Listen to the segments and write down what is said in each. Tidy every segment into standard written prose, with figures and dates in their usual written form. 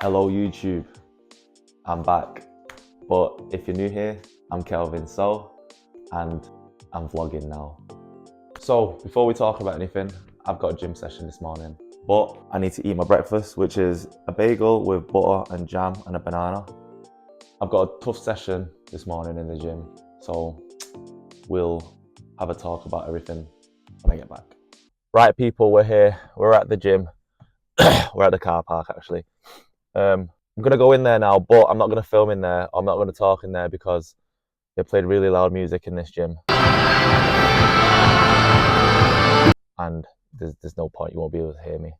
Hello YouTube, I'm back. But if you're new here, I'm Kelvin So, and I'm vlogging now. So before we talk about anything, I've got a gym session this morning, but I need to eat my breakfast, which is a bagel with butter and jam and a banana. I've got a tough session this morning in the gym, so we'll have a talk about everything when I get back. Right people, we're here, we're at the gym. We're at the car park actually. I'm gonna go in there now, but I'm not gonna film in there. I'm not gonna talk in there because they played really loud music in this gym, and there's no point. You won't be able to hear me.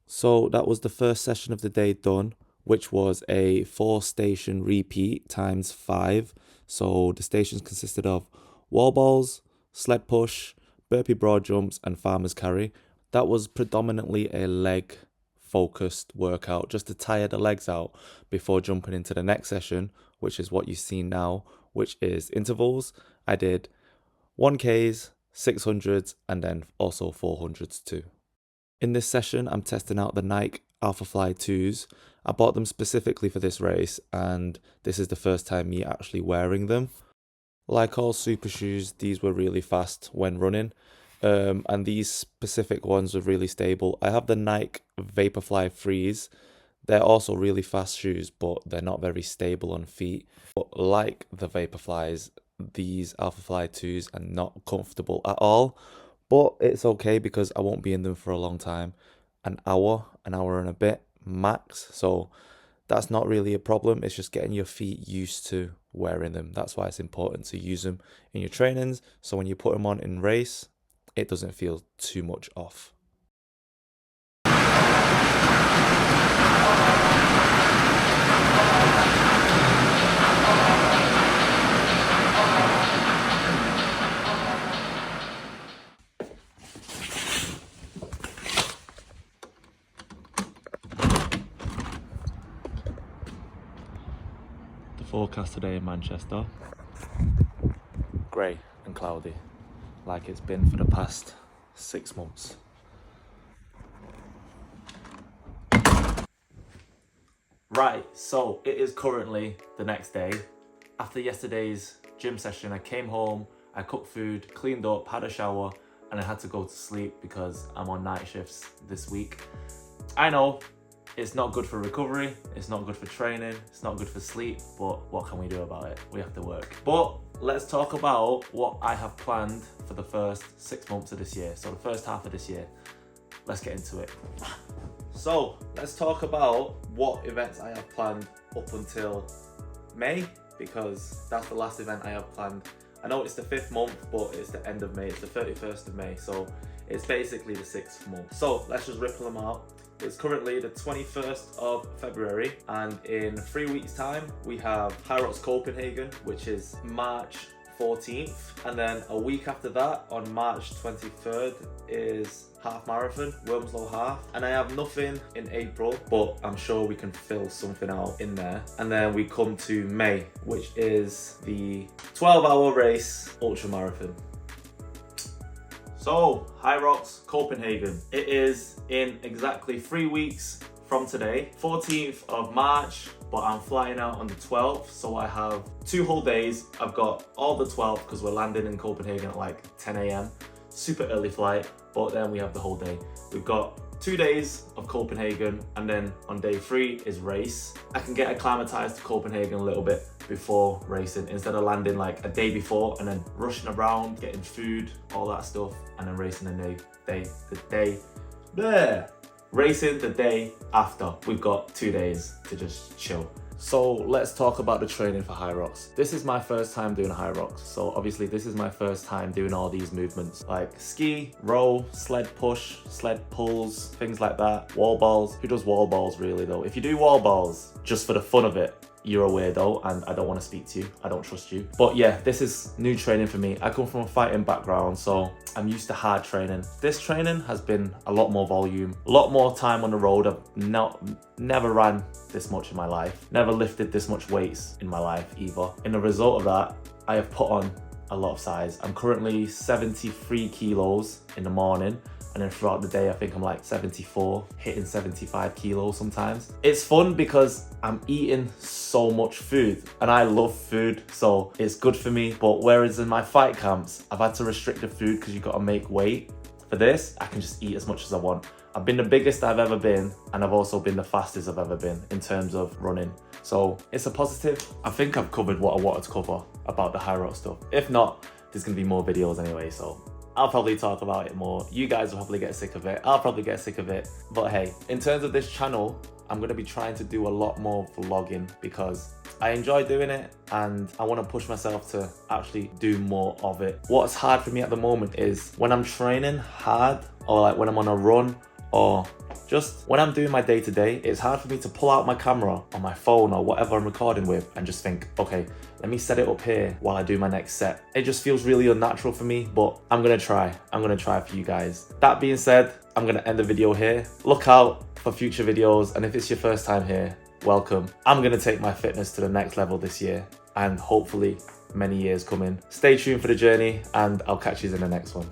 So that was the first session of the day done, which was a 4-station repeat times 5. So the stations consisted of wall balls, sled push, burpee broad jumps, and farmer's carry. That was predominantly a leg focused workout just to tire the legs out before jumping into the next session, which is what you see now, which is intervals. I did 1Ks, 600s, and then also 400s too. In this session, I'm testing out the Nike Alphafly 2s. I bought them specifically for this race, and this is the first time me actually wearing them. Like all super shoes, these were really fast when running, and these specific ones were really stable. I have the Nike Vaporfly 3s. They're also really fast shoes, but they're not very stable on feet. But like the Vaporflies, these Alphafly 2s are not comfortable at all. But it's okay because I won't be in them for a long time. An hour and a bit max. So that's not really a problem. It's just getting your feet used to wearing them. That's why it's important to use them in your trainings. So when you put them on in race, it doesn't feel too much off. Forecast today in Manchester, grey and cloudy, like it's been for the past 6 months. Right, so it is currently the next day. After yesterday's gym session, I came home, I cooked food, cleaned up, had a shower, and I had to go to sleep because I'm on night shifts this week. I know it's not good for recovery, it's not good for training, it's not good for sleep, but what can we do about it? We have to work. But let's talk about what I have planned for the first 6 months of this year. So the first half of this year, let's get into it. So let's talk about what events I have planned up until May, because that's the last event I have planned. I know it's the 5th month, but it's the end of May, it's the 31st of May, so it's basically the 6th month. So let's just ripple them out. It's currently the 21st of February, and in 3 weeks time we have Hyrox Copenhagen, which is March 14th, and then a week after that, on March 23rd, is half marathon, Wilmslow half, and I have nothing in April, but I'm sure we can fill something out in there. And then we come to May, which is the 12-hour race ultra marathon. So, Hyrox Copenhagen. It is in exactly 3 weeks from today, 14th of March, but I'm flying out on the 12th, so I have 2 whole days. I've got all the 12th because we're landing in Copenhagen at like 10 a.m. Super early flight, but then we have the whole day. We've got 2 days of Copenhagen, and then on day 3 is race. I can get acclimatized to Copenhagen a little bit before racing, instead of landing like a day before and then rushing around, getting food, all that stuff, and then racing racing the day after. We've got 2 days to just chill. So let's talk about the training for Hyrox. This is my first time doing Hyrox, so obviously this is my first time doing all these movements like ski, row, sled push, sled pulls, things like that. Wall balls. Who does wall balls really though? If you do wall balls just for the fun of it, you're a weirdo and I don't want to speak to you. I don't trust you. But yeah, this is new training for me. I come from a fighting background, so I'm used to hard training. This training has been a lot more volume, a lot more time on the road. I've never ran this much in my life, never lifted this much weights in my life either. In the result of that, I have put on a lot of size. I'm currently 73 kilos in the morning, and then throughout the day I think I'm like 74, hitting 75 kilos sometimes. It's fun because I'm eating so much food and I love food, so it's good for me. But whereas in my fight camps I've had to restrict the food because you've got to make weight, for this I can just eat as much as I want. I've been the biggest I've ever been, and I've also been the fastest I've ever been in terms of running. So it's a positive. I think I've covered what I wanted to cover about the Hyrox stuff. If not, there's gonna be more videos anyway, so I'll probably talk about it more. You guys will probably get sick of it. I'll probably get sick of it. But hey, in terms of this channel, I'm gonna be trying to do a lot more vlogging because I enjoy doing it and I wanna push myself to actually do more of it. What's hard for me at the moment is when I'm training hard, or like when I'm on a run, or just when I'm doing my day-to-day, it's hard for me to pull out my camera on my phone or whatever I'm recording with and just think, okay, let me set it up here while I do my next set. It just feels really unnatural for me, but I'm gonna try. I'm gonna try for you guys. That being said, I'm gonna end the video here. Look out for future videos, and if it's your first time here, welcome. I'm gonna take my fitness to the next level this year, and hopefully many years coming. Stay tuned for the journey, and I'll catch you in the next one.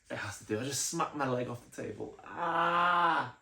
It has to do. I just smacked my leg off the table. Ah!